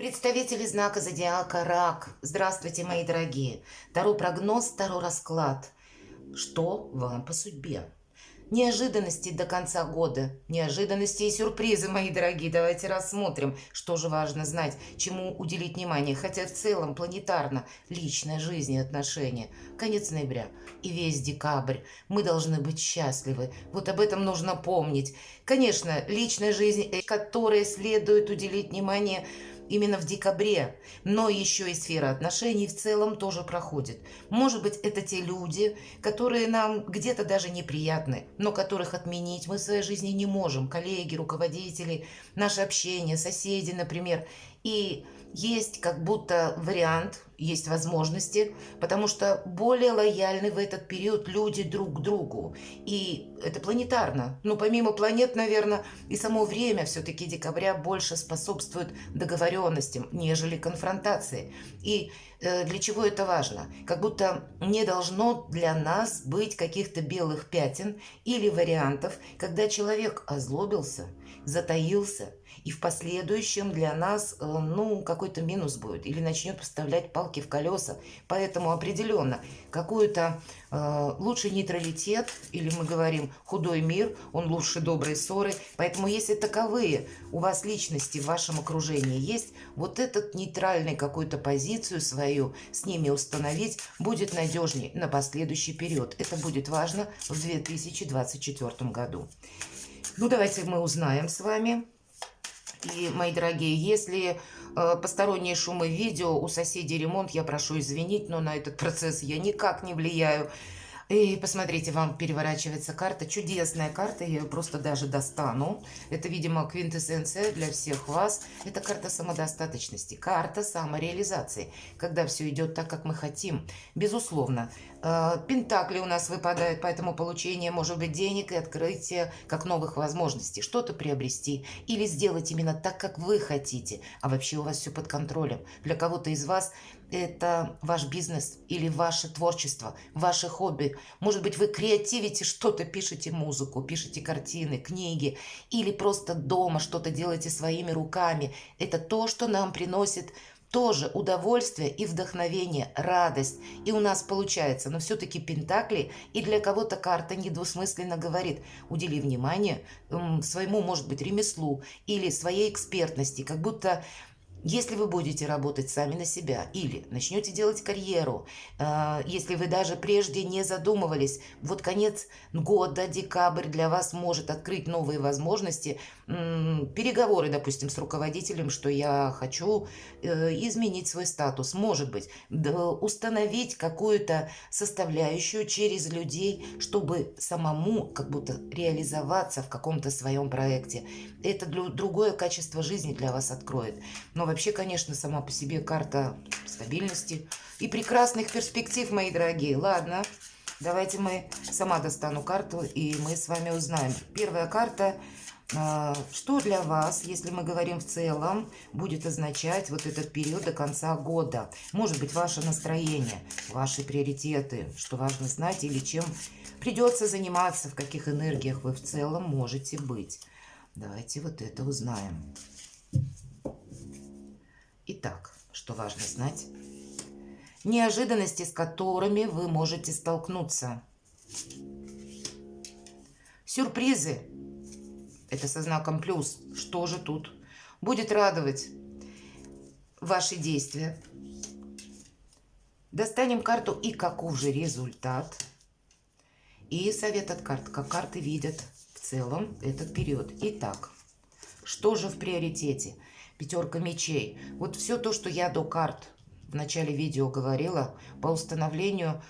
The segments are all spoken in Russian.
Представители знака зодиака Рак. Здравствуйте, мои дорогие. Таро прогноз, таро расклад. Что вам по судьбе? Неожиданности до конца года. Неожиданности и сюрпризы, мои дорогие. Давайте рассмотрим, что же важно знать, чему уделить внимание. Хотя в целом планетарно личная жизнь и отношения. Конец ноября и весь декабрь. Мы должны быть счастливы. Вот об этом нужно помнить. Конечно, личная жизнь, которой следует уделить внимание именно в декабре, но еще и сфера отношений в целом тоже проходит. Может быть, это те люди, которые нам где-то даже неприятны, но которых отменить мы в своей жизни не можем. Коллеги, руководители, наше общение, соседи, например. И есть как будто вариант, есть возможности, потому что более лояльны в этот период люди друг к другу. И это планетарно. Но помимо планет, наверное, и само время все-таки декабря больше способствует договоренностям, нежели конфронтации. И для чего это важно? Как будто не должно для нас быть каких-то белых пятен или вариантов, когда человек озлобился, затаился, и в последующем для нас, какой-то минус будет, или начнет поставлять палки в колеса. Поэтому определенно какой-то лучший нейтралитет, или мы говорим худой мир, он лучше доброй ссоры. Поэтому если таковые у вас личности в вашем окружении есть, вот этот нейтральный какую-то позицию свою с ними установить будет надежнее на последующий период. Это будет важно в 2024 году. Ну, давайте мы узнаем с вами. И, мои дорогие, если посторонние шумы видео, у соседей ремонт, я прошу извинить, но на этот процесс я никак не влияю. И посмотрите, вам переворачивается карта. Чудесная карта, я ее просто даже достану. Это, видимо, квинтэссенция для всех вас. Это карта самодостаточности, карта самореализации, когда все идет так, как мы хотим. Безусловно, пентакли у нас выпадают, поэтому получение, может быть, денег и открытие как новых возможностей. Что-то приобрести или сделать именно так, как вы хотите. А вообще у вас все под контролем. Для кого-то из вас это ваш бизнес или ваше творчество, ваше хобби. Может быть, вы креативите что-то, пишете музыку, пишете картины, книги, или просто дома что-то делаете своими руками. Это то, что нам приносит тоже удовольствие и вдохновение, радость. И у нас получается, но все-таки пентакли, и для кого-то карта недвусмысленно говорит: удели внимание своему, может быть, ремеслу или своей экспертности, как будто если вы будете работать сами на себя или начнете делать карьеру, если вы даже прежде не задумывались, вот конец года, декабрь для вас может открыть новые возможности, переговоры, допустим, с руководителем, что я хочу изменить свой статус, может быть, установить какую-то составляющую через людей, чтобы самому как будто реализоваться в каком-то своем проекте. Это другое качество жизни для вас откроет. Но вообще, конечно, сама по себе карта стабильности и прекрасных перспектив, мои дорогие. Ладно, давайте мы сама достану карту, и мы с вами узнаем. Первая карта, что для вас, если мы говорим в целом, будет означать вот этот период до конца года. Может быть, ваше настроение, ваши приоритеты, что важно знать, или чем придется заниматься, в каких энергиях вы в целом можете быть. Давайте вот это узнаем. Итак, что важно знать? Неожиданности, с которыми вы можете столкнуться. Сюрпризы. Это со знаком плюс. Что же тут будет радовать ваши действия? Достанем карту и каков же результат. И совет от карт, как карты видят в целом этот период. Итак, что же в приоритете? Пятерка мечей. Вот все то, что я до карт в начале видео говорила по установлению,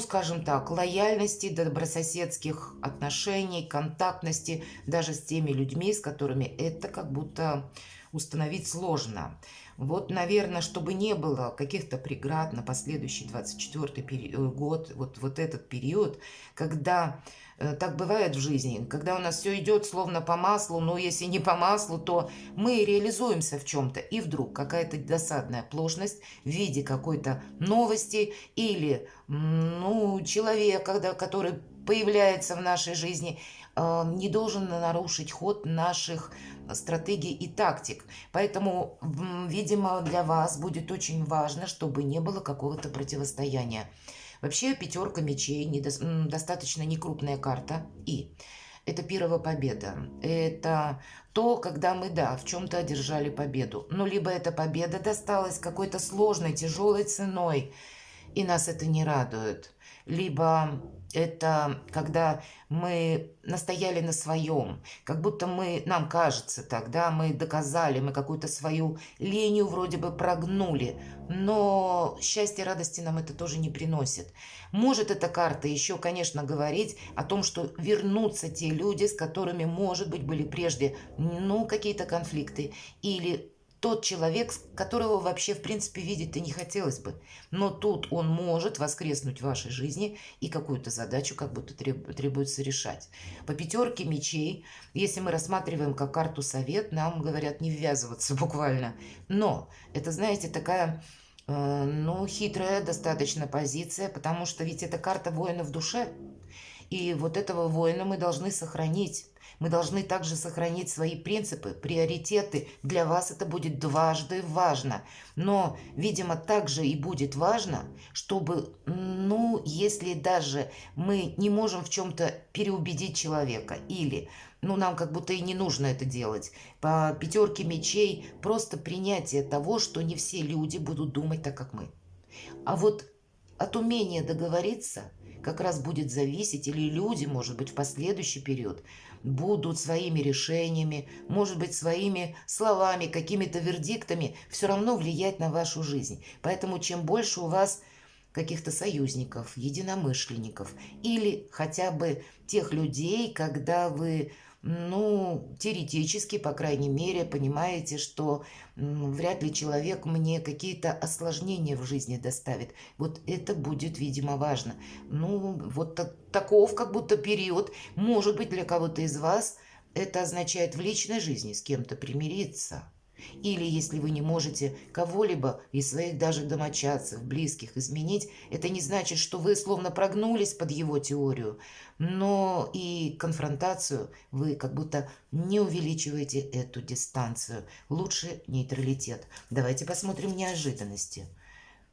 скажем так, лояльности, добрососедских отношений, контактности даже с теми людьми, с которыми это как будто установить сложно. Вот, наверное, чтобы не было каких-то преград на последующий 24 год, вот этот период, когда так бывает в жизни, когда у нас все идет словно по маслу, но если не по маслу, то мы реализуемся в чем-то, и вдруг какая-то досадная оплошность в виде какой-то новости или человека, который появляется в нашей жизни, не должен нарушить ход наших стратегий и тактик. Поэтому, видимо, для вас будет очень важно, чтобы не было какого-то противостояния. Вообще, пятерка мечей достаточно некрупная карта. И это первая победа. Это то, когда мы, да, в чем-то одержали победу. Но либо эта победа досталась какой-то сложной, тяжелой ценой, и нас это не радует. Либо это когда мы настояли на своем, как будто нам кажется так, да, мы доказали, мы какую-то свою линию вроде бы прогнули, но счастья, радости нам это тоже не приносит. Может эта карта еще, конечно, говорить о том, что вернутся те люди, с которыми, может быть, были прежде, ну, какие-то конфликты, или тот человек, которого вообще, в принципе, видеть-то не хотелось бы. Но тут он может воскреснуть в вашей жизни, и какую-то задачу как будто требуется решать. По пятерке мечей, если мы рассматриваем как карту совет, нам говорят не ввязываться буквально. Но это, знаете, такая, ну, хитрая достаточно позиция, потому что ведь это карта воина в душе. И вот этого воина мы должны сохранить. Мы должны также сохранить свои принципы, приоритеты. Для вас это будет дважды важно. Но, видимо, также и будет важно, чтобы, ну, если даже мы не можем в чем-то переубедить человека, или, ну, нам как будто и не нужно это делать, по пятерке мечей просто принятие того, что не все люди будут думать так, как мы. А вот от умения договориться как раз будет зависеть, или люди, может быть, в последующий период будут своими решениями, может быть, своими словами, какими-то вердиктами все равно влиять на вашу жизнь. Поэтому чем больше у вас каких-то союзников, единомышленников или хотя бы тех людей, когда вы, ну, теоретически, по крайней мере, понимаете, что вряд ли человек мне какие-то осложнения в жизни доставит. Вот это будет, видимо, важно. Ну, вот таков как будто период. Может быть, для кого-то из вас это означает в личной жизни с кем-то примириться. Или если вы не можете кого-либо из своих даже домочадцев, близких изменить, это не значит, что вы словно прогнулись под его теорию, но и конфронтацию вы как будто не увеличиваете эту дистанцию. Лучше нейтралитет. Давайте посмотрим неожиданности.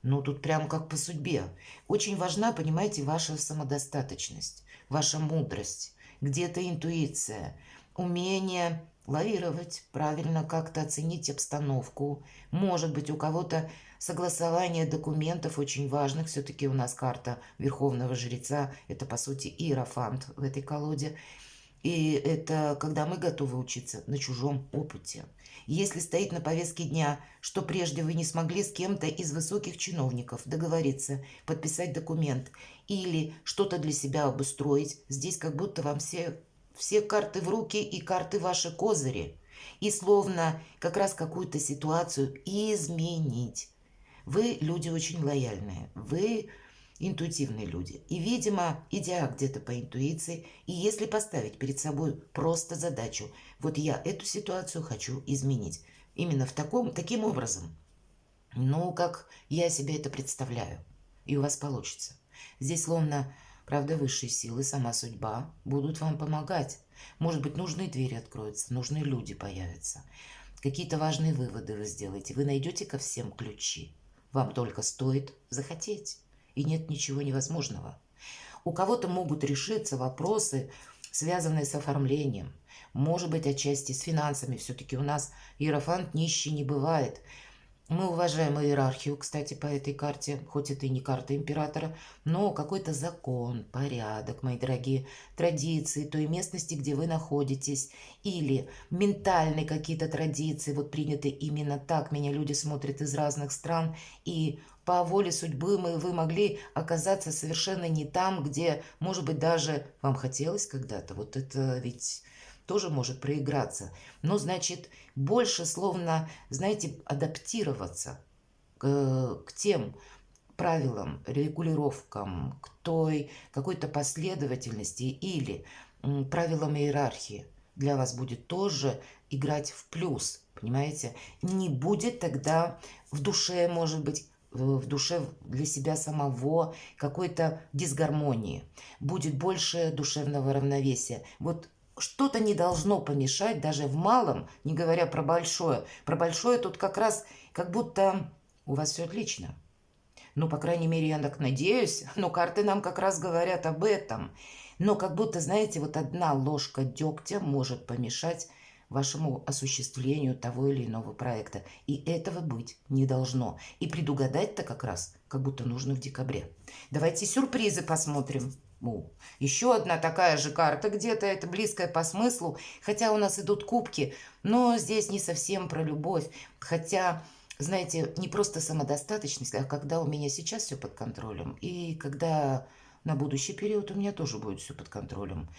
Ну, тут прям как по судьбе. Очень важна, понимаете, ваша самодостаточность, ваша мудрость, где-то интуиция, умение лавировать, правильно как-то оценить обстановку. Может быть, у кого-то согласование документов очень важных. Все-таки у нас карта Верховного Жреца. Это, по сути, иерофант в этой колоде. И это когда мы готовы учиться на чужом опыте. Если стоит на повестке дня, что прежде вы не смогли с кем-то из высоких чиновников договориться, подписать документ или что-то для себя обустроить, здесь как будто вам все карты в руки и карты ваши козыри. И словно как раз какую-то ситуацию изменить. Вы люди очень лояльные, вы интуитивные люди. И, видимо, идя где-то по интуиции, и если поставить перед собой просто задачу, вот я эту ситуацию хочу изменить, именно таким образом, ну, как я себе это представляю, и у вас получится. Здесь словно, правда, высшие силы, сама судьба будут вам помогать. Может быть, нужные двери откроются, нужные люди появятся. Какие-то важные выводы вы сделаете. Вы найдете ко всем ключи. Вам только стоит захотеть. И нет ничего невозможного. У кого-то могут решиться вопросы, связанные с оформлением. Может быть, отчасти с финансами. Все-таки у нас иерофант нищий не бывает. Мы уважаем иерархию, кстати, по этой карте, хоть это и не карта императора, но какой-то закон, порядок, мои дорогие, традиции той местности, где вы находитесь, или ментальные какие-то традиции, вот приняты именно так, меня люди смотрят из разных стран, и по воле судьбы вы могли оказаться совершенно не там, где, может быть, даже вам хотелось когда-то. Вот это ведь тоже может проиграться. Но, значит, больше словно, знаете, адаптироваться к тем правилам, регулировкам, к той какой-то последовательности или правилам иерархии для вас будет тоже играть в плюс, понимаете? Не будет тогда в душе, может быть, в душе для себя самого какой-то дисгармонии, будет больше душевного равновесия. Вот что-то не должно помешать даже в малом, не говоря про большое. Про большое тут как раз как будто у вас все отлично. Ну, по крайней мере, я так надеюсь. Но карты нам как раз говорят об этом. Но как будто, знаете, вот одна ложка дегтя может помешать вашему осуществлению того или иного проекта. И этого быть не должно. И предугадать-то как раз как будто нужно в декабре. Давайте сюрпризы посмотрим. Еще одна такая же карта где-то, это близкая по смыслу, хотя у нас идут кубки, но здесь не совсем про любовь, хотя, знаете, не просто самодостаточность, а когда у меня сейчас все под контролем, и когда на будущий период у меня тоже будет все под контролем.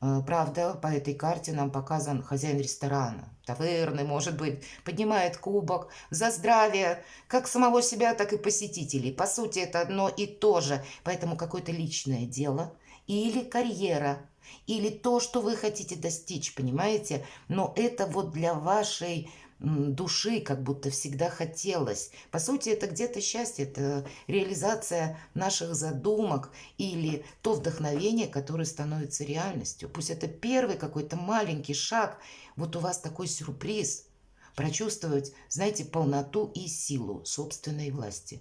Правда, по этой карте нам показан хозяин ресторана, таверны, может быть, поднимает кубок за здравие, как самого себя, так и посетителей. По сути, это одно и то же. Поэтому какое-то личное дело или карьера, или то, что вы хотите достичь, понимаете? Но это вот для вашей души как будто всегда хотелось. По сути, это где-то счастье, это реализация наших задумок или то вдохновение, которое становится реальностью. Пусть это первый какой-то маленький шаг, вот у вас такой сюрприз, прочувствовать, знаете, полноту и силу собственной власти.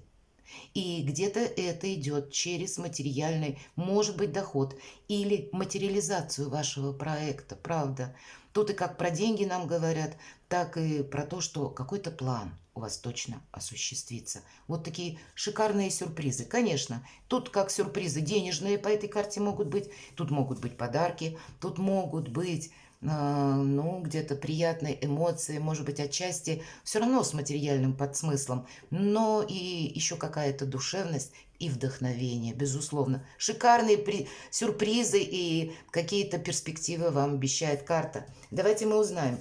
И где-то это идет через материальный, может быть, доход или материализацию вашего проекта, правда. Тут и как про деньги нам говорят, так и про то, что какой-то план у вас точно осуществится. Вот такие шикарные сюрпризы. Конечно, тут как сюрпризы денежные по этой карте могут быть, тут могут быть подарки, тут могут быть ну, где-то приятные эмоции, может быть, отчасти все равно с материальным подсмыслом, но и еще какая-то душевность и вдохновение, безусловно. Шикарные сюрпризы и какие-то перспективы вам обещает карта. Давайте мы узнаем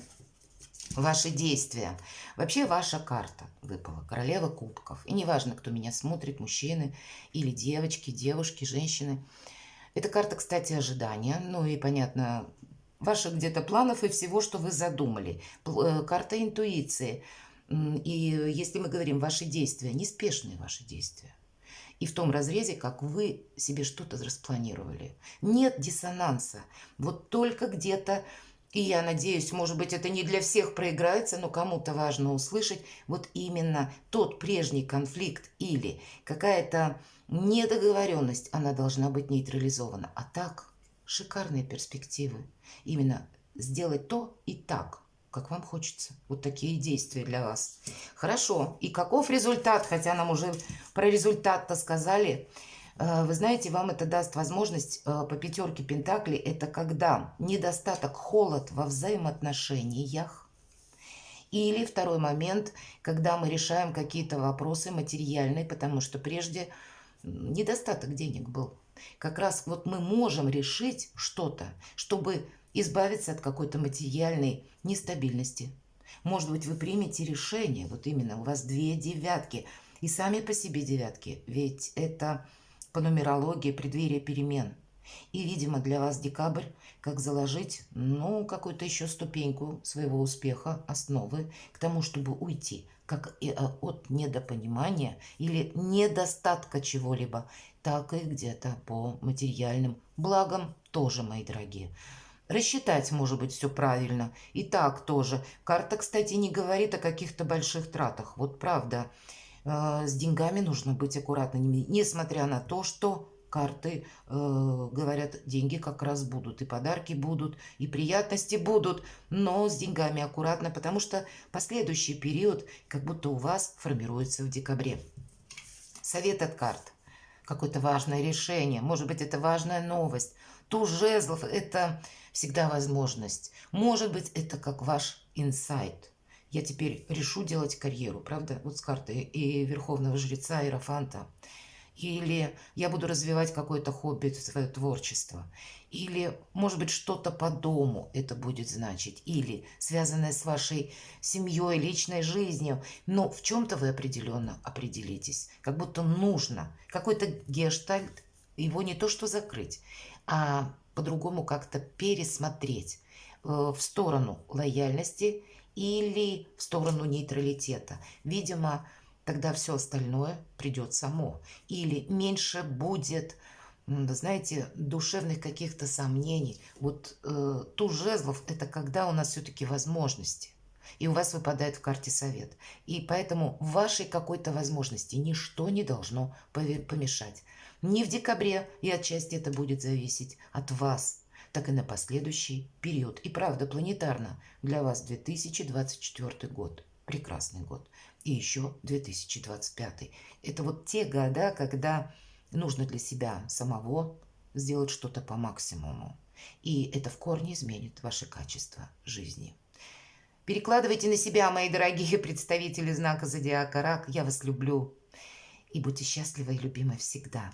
ваши действия. Вообще ваша карта выпала, королева кубков. И неважно, кто меня смотрит, мужчины или девочки, девушки, женщины. Это карта, кстати, ожидания. Ну и, понятно, ваших где-то планов и всего, что вы задумали. Карта интуиции. И если мы говорим ваши действия, неспешные ваши действия. И в том разрезе, как вы себе что-то распланировали. Нет диссонанса. Вот только где-то, и я надеюсь, может быть, это не для всех проиграется, но кому-то важно услышать, вот именно тот прежний конфликт или какая-то недоговоренность, она должна быть нейтрализована. А так, шикарные перспективы. Именно сделать то и так, как вам хочется. Вот такие действия для вас. Хорошо. И каков результат? Хотя нам уже про результат-то сказали. Вы знаете, вам это даст возможность по пятерке пентаклей. Это когда недостаток, холод во взаимоотношениях. Или второй момент, когда мы решаем какие-то вопросы материальные, потому что прежде недостаток денег был. Как раз вот мы можем решить что-то, чтобы избавиться от какой-то материальной нестабильности. Может быть, вы примете решение, вот именно у вас две девятки, и сами по себе девятки, ведь это по нумерологии преддверие перемен. И, видимо, для вас декабрь, как заложить, ну, какую-то еще ступеньку своего успеха, основы к тому, чтобы уйти, как и от недопонимания или недостатка чего-либо, так и где-то по материальным благам тоже, мои дорогие. Рассчитать, может быть, все правильно. И так тоже. Карта, кстати, не говорит о каких-то больших тратах. Вот правда. С деньгами нужно быть аккуратными. Несмотря на то, что карты говорят, деньги как раз будут. И подарки будут, и приятности будут. Но с деньгами аккуратно, потому что последующий период как будто у вас формируется в декабре. Совет от карт. Какое-то важное решение. Может быть, это важная новость. Туз жезлов – это всегда возможность. Может быть, это как ваш инсайт. Я теперь решу делать карьеру, правда? Вот с картой и Верховного Жреца Иерофанта. Или я буду развивать какое-то хобби, свое творчество. Или, может быть, что-то по дому это будет значить. Или связанное с вашей семьей, личной жизнью. Но в чем-то вы определенно определитесь. Как будто нужно. Какой-то гештальт, его не то что закрыть, а по-другому как-то пересмотреть в сторону лояльности или в сторону нейтралитета. Видимо, тогда все остальное придет само. Или меньше будет, вы знаете, душевных каких-то сомнений. Вот туз жезлов – это когда у нас все-таки возможности. И у вас выпадает в карте совет. И поэтому вашей какой-то возможности ничто не должно помешать. Не в декабре, и отчасти это будет зависеть от вас, так и на последующий период. И правда, планетарно для вас 2024 год. Прекрасный год. И еще 2025. Это вот те года, когда нужно для себя самого сделать что-то по максимуму. И это в корне изменит ваше качество жизни. Перекладывайте на себя, мои дорогие представители знака зодиака Рак. Я вас люблю. И будьте счастливы и любимы всегда.